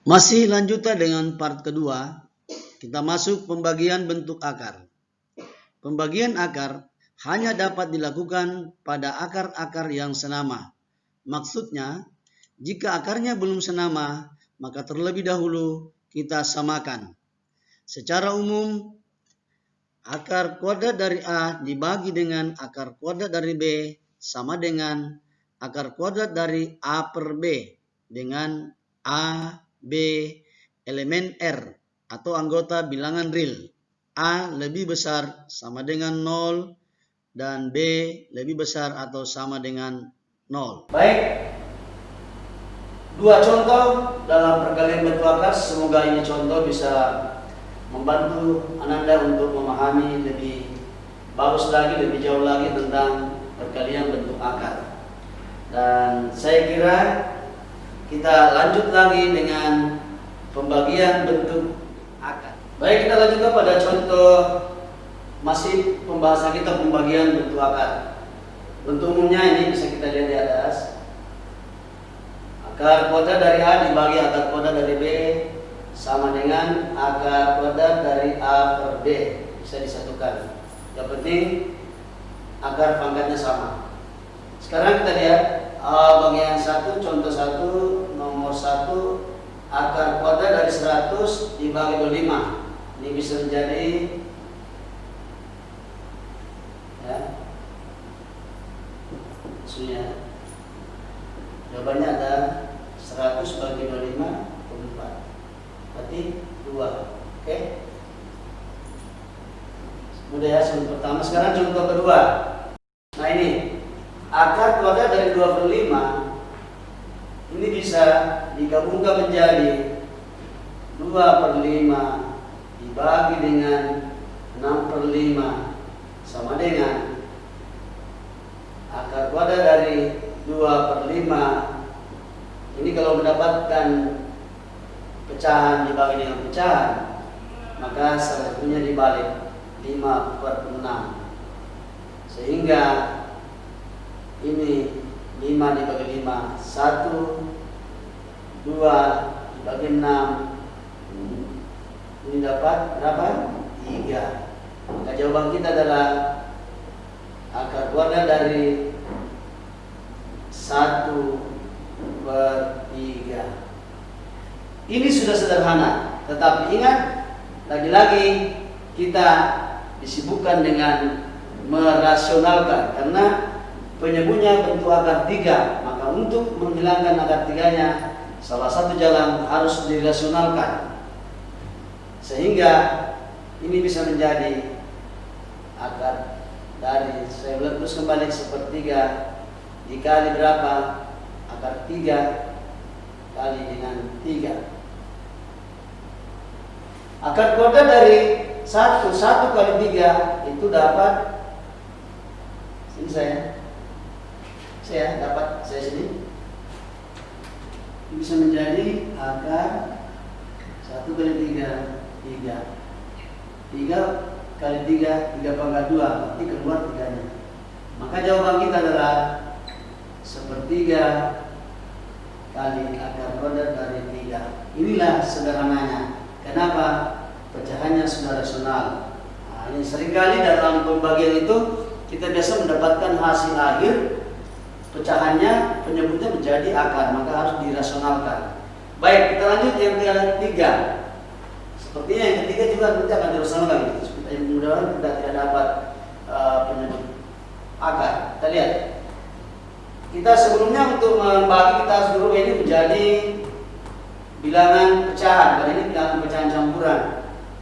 Masih lanjutan dengan part kedua, kita masuk pembagian bentuk akar. Pembagian akar hanya dapat dilakukan pada akar-akar yang senama. Maksudnya, jika akarnya belum senama, maka terlebih dahulu kita samakan. Secara umum, akar kuadrat dari A dibagi dengan akar kuadrat dari B sama dengan akar kuadrat dari A per B dengan A, B, elemen R atau anggota bilangan real. A lebih besar sama dengan 0 dan B lebih besar atau sama dengan 0. Baik, dua contoh dalam perkalian bentuk akar. Semoga ini contoh bisa membantu Ananda untuk memahami lebih bagus lagi, lebih jauh lagi tentang perkalian bentuk akar. Dan saya kira kita lanjut lagi dengan pembagian bentuk akar. Baik, kita lanjutkan pada contoh masih pembahasan kita pembagian bentuk akar. Bentuk umumnya ini bisa kita lihat di atas. Akar kuadrat dari A dibagi akar kuadrat dari B sama dengan akar kuadrat dari A per B. Bisa disatukan. Yang penting akar pangkatnya sama. Sekarang kita lihat bagian 1, contoh 1, nomor 1, akar kuadrat dari 100 dibagi 25. Ini bisa menjadi jawabannya ada 100 bagi 25 4. Berarti 2. Oke? Mudah ya, contoh pertama. Sekarang contoh kedua. Nah ini akar kuadrat dari 2 per 5 ini bisa digabungkan menjadi 2 per 5 dibagi dengan 6 per 5 sama dengan akar kuadrat dari 2 per 5. Ini kalau mendapatkan pecahan dibagi dengan pecahan, maka salah satunya dibalik 5 per 6. Sehingga ini 5 dibagi 5 1, 2 dibagi 6, ini dapat berapa? 3. Maka jawaban kita adalah akar kuadrat dari 1 per 3. Ini sudah sederhana, tetapi ingat, lagi-lagi kita disibukkan dengan merasionalkan karena penyebutnya bentuk akar 3. Maka untuk menghilangkan akar 3-nya, salah satu jalan harus dirasionalkan sehingga ini bisa menjadi akar dari, saya ulang terus kembali, sepertiga dikali berapa? Akar 3 kali dengan 3. Akar kuadrat dari 1 kali 3 itu dapat, sini saya dapat sini, ini bisa menjadi akar 1 kali 3 kali 3 pangkat 2, berarti keluar 3-nya. Maka jawaban kita adalah sepertiga kali akar kuadrat dari 3. Inilah sederhananya. Kenapa? Pecahannya sudah rasional. Nah, ini seringkali dalam pembagian itu kita biasa mendapatkan hasil akhir pecahannya penyebutnya menjadi akar, maka harus dirasionalkan. Baik, kita lanjut yang ketiga. Sepertinya yang ketiga juga nanti akan dirasionalkan. Mudah-mudahan kita tidak dapat penyebut akar. Kita lihat. Kita sebelumnya untuk membagi, kita harus dulu ini menjadi bilangan pecahan. Karena ini bilangan pecahan campuran.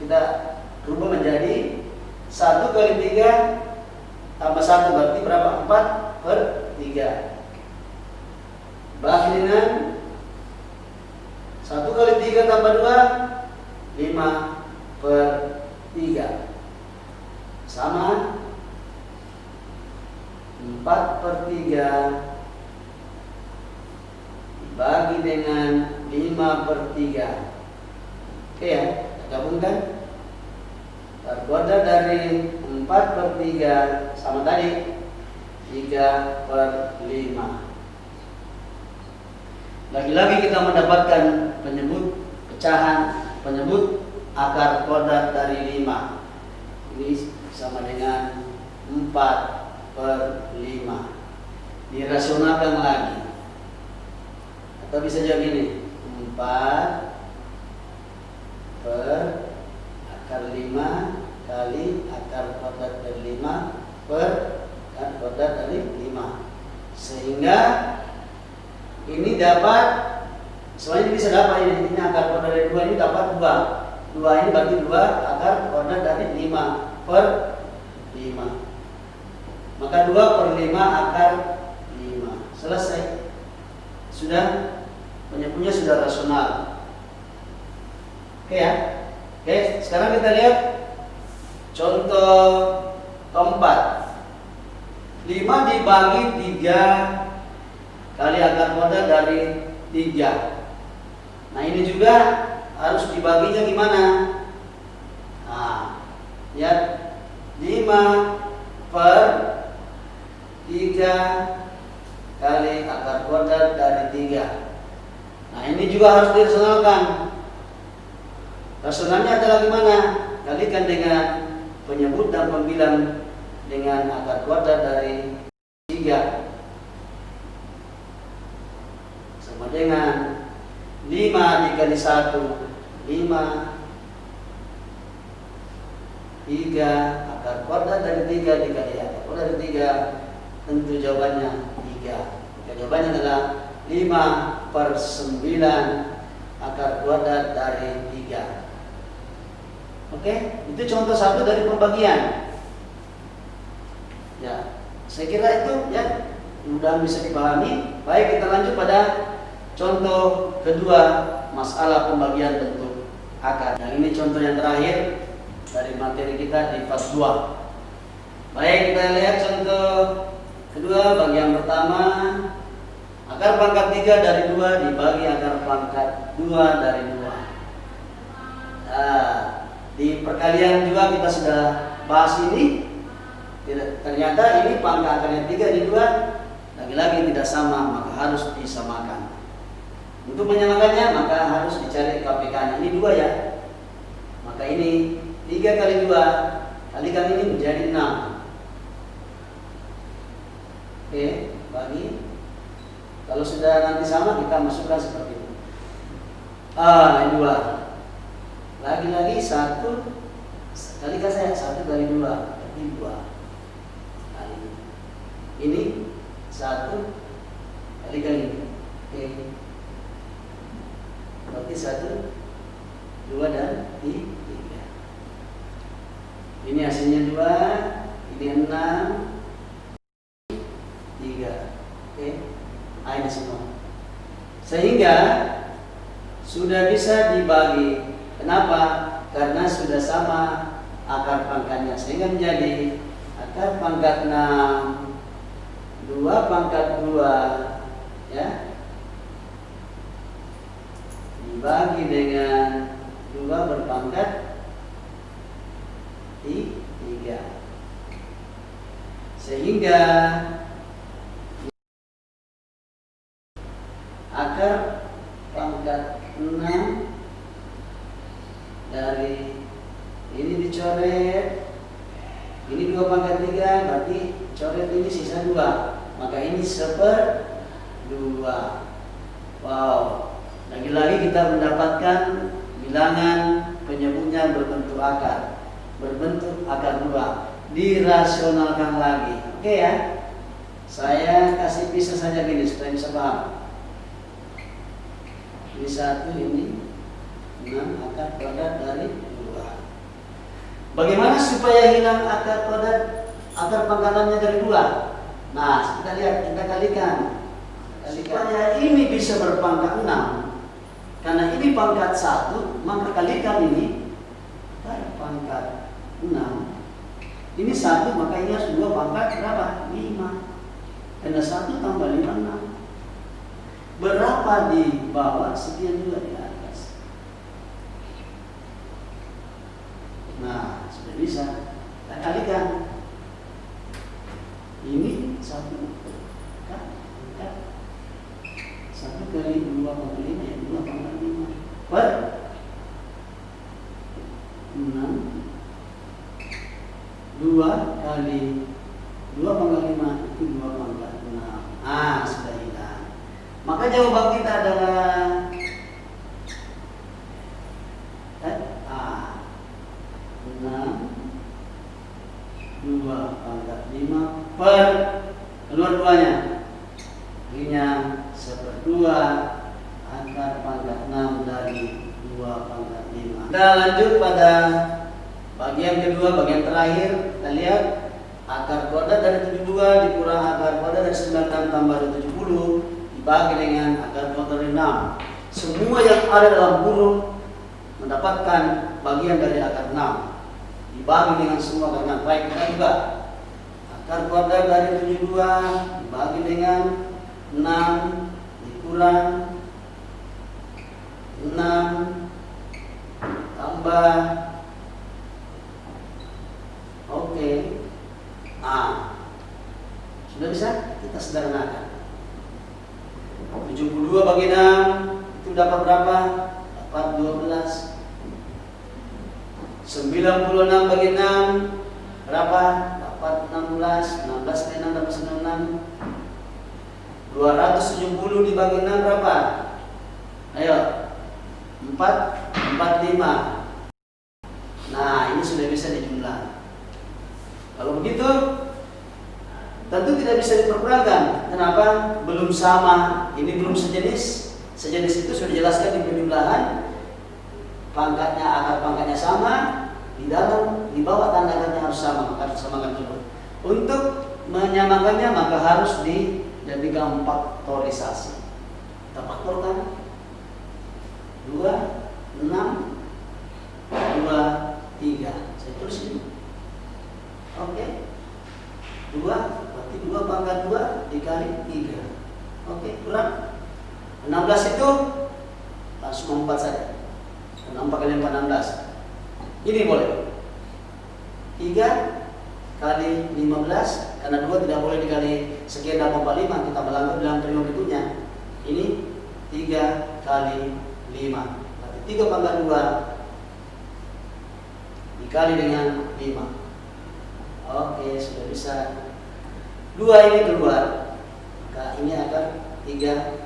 Kita rubah menjadi 1 kali 3 tambah 1 berarti berapa? 4 per 3. Bagi dengan 1 kali 3 tambah 2 5 per 3 sama 4 per 3 bagi dengan 5 per 3. Oke ya, kita gabungkan. Akar kuadrat dari 4 per 3 sama tadi 3 per 5. Lagi-lagi kita mendapatkan penyebut pecahan penyebut akar kodrat dari 5. Ini sama dengan 4/5. Dirasionalkan lagi. Atau bisa jadi ini 4 per akar 5 kali akar kodrat dari 5 per akar kodrat dari 5. Sehingga ini dapat, soalnya bisa dapat ini akar kodrat dari 2 ini dapat 2. 2 ini bagi 2 akar kodrat dari 5/5. Maka 2/5 akar 5. Selesai. Sudah, penyebutnya sudah rasional. Oke ya. Oke, sekarang kita lihat contoh keempat. 5 dibagi 3 kali akar kodrat dari 3. Nah, ini juga harus dibaginya gimana? Nah, lihat 5 per 3 kali akar kodrat dari 3. Nah, ini juga harus dirasionalkan. Rasionalnya adalah gimana? Kalikan dengan penyebut dan pembilang dengan akar kodrat dari 3. Sama dengan 5 dikali 1, 5. 3 akar kodrat dari 3 dikali akar kodrat dari 3. Tentu jawabannya 3. Maka jawabannya adalah 5/9 akar kodrat dari 3. Oke, itu contoh satu dari pembagian. Ya, saya kira itu ya mudah bisa dipahami. Baik, kita lanjut pada contoh kedua, masalah pembagian bentuk akar. Yang ini contoh yang terakhir dari materi kita di fase 2. Baik, kita lihat contoh kedua, bagian pertama. Akar pangkat 3 dari 2 dibagi akar pangkat 2 dari 2. Nah, di perkalian juga kita sudah bahas ini. Ternyata ini pangkat akarnya 3 di 2 lagi-lagi tidak sama, maka harus disamakan. Untuk menyamakannya maka harus dicari KPK-nya. Ini 2 ya. Maka ini 3 kali 2 kalikan ini menjadi 6. Oke, bagi. Kalau sudah nanti sama kita masukkan seperti ini. Ini 2. Lagi-lagi 1 kalikan saya 1 kali 2 berarti 2 kali ini 1 kalikan ini. Oke. Berarti 1, 2 dan 3. Ini hasilnya 2, ini 6, 3. Oke. Ini semua. Sehingga sudah bisa dibagi. Kenapa? Karena sudah sama akar pangkatnya, sehingga menjadi akar pangkat 6 2 pangkat 2 ya dibagi dengan 2 berpangkat 3, sehingga akar pangkat 6 dari ini dicoret, ini 2 pangkat 3, berarti coret ini sisa 2, maka ini 1/2. Wow, lagi-lagi kita mendapatkan bilangan penyebutnya berbentuk akar 2, dirasionalkan lagi. Oke ya, saya kasih pisah saja gini supaya bisa paham. Ini 1, ini 6 akar kodrat dari 2. Bagaimana supaya hilang akar kodrat, akar pangkatannya dari 2? Nah, kita lihat, kita kalikan. Supaya ini bisa berpangkat 6, karena ini pangkat 1, maka kalikan ini berpangkat 6. Ini 1, maka ini harus 2 pangkat berapa? 5. Karena 1 tambah 5, 6. Berapa di bawah, sekian juga di atas. Nah, sudah bisa. Kita kalikan. Ini 1 kan? 1 kali 2 pangkat 5 ya 2 pangkat 5 per 2 kali 2 pangkat 5 itu 2 pangkat 6. Sudah hilang. Maka jawaban kita adalah 6 2 pangkat 5 per keluar 2-nya. Akhirnya 1/2 akar pangkat 6 dari 2 pangkat 5. Kita lanjut pada bagian kedua, bagian terakhir. Kita lihat akar kuadrat dari 72 dikurang akar kuadrat dari 96 tambah 70 dibagi dengan akar kuadrat dari 6. Semua yang ada dalam huruf mendapatkan bagian dari akar 6 dibagi dengan semua akar 6. Baik, kita juga akar kuadrat dari 72 dibagi dengan 6 dikurang 6 tambah sudah bisa kita sederhanakan. 72 bagi 6 itu dapat berapa? Dapat 12. 96 bagi 6 berapa? Dapat 16. 16 kali 6 dapat 96. 270 dibagi 6 berapa? Ayo. 45. Nah, ini sudah bisa dijumlah. Kalau begitu, tentu tidak bisa diperkurangkan. Kenapa? Belum sama. Ini belum sejenis. Sejenis itu sudah dijelaskan di penjumlahan. Pangkatnya, akar pangkatnya sama. Di bawah tanda akarnya harus sama. Maka disamakan dulu. Untuk menyamakannya maka harus dijadikan faktorisasi. Kita faktorkan 2, 6, 2, 3. Saya tulis ini. Oke. 2 berarti 2 pangkat 2 dikali 3. Oke, kurang 16 itu langsung 4 saja. 4 kali 4 16. Ini boleh 3 kali 15, karena 2 tidak boleh dikali sekian dapat 45, kita melanggar dalam terima berikutnya. Ini 3 kali 5, berarti 3 pangkat 2 dikali dengan 5. Oke, sudah bisa. 2 ini keluar, maka ini akan 3,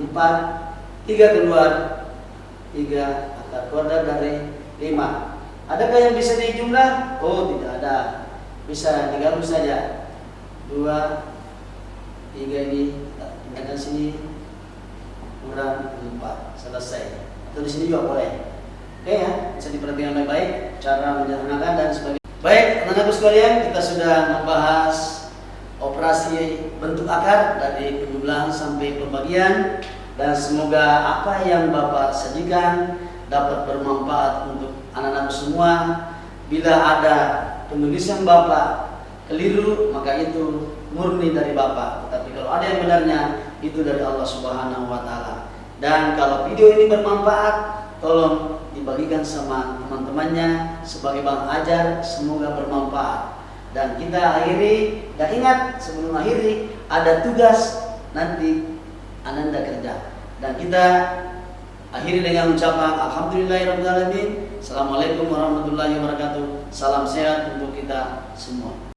4, 3 keluar, 3 akar kuadrat dari 5. Adakah yang bisa dijumlah? Oh, tidak ada. Bisa digabung saja. 2, 3 ini tinggalkan sini, kurang 4, selesai. Atau di sini juga boleh. Oke ya, bisa diperhatikan baik-baik cara menyederhanakan dan sebagainya. Baik, teman-teman sekalian, kita sudah membahas operasi bentuk akar dari penjumlahan sampai pembagian, dan semoga apa yang Bapak sajikan dapat bermanfaat untuk anak-anak semua. Bila ada penulisan Bapak keliru, maka itu murni dari Bapak. Tetapi kalau ada yang benarnya, itu dari Allah Subhanahu wa Ta'ala. Dan kalau video ini bermanfaat, tolong dibagikan sama teman-temannya sebagai bahan ajar, semoga bermanfaat. Dan kita akhiri, dan ingat sebelum akhiri ada tugas nanti Ananda kerja. Dan kita akhiri dengan ucapan Alhamdulillahirrahmanirrahim. Assalamualaikum warahmatullahi wabarakatuh. Salam sehat untuk kita semua.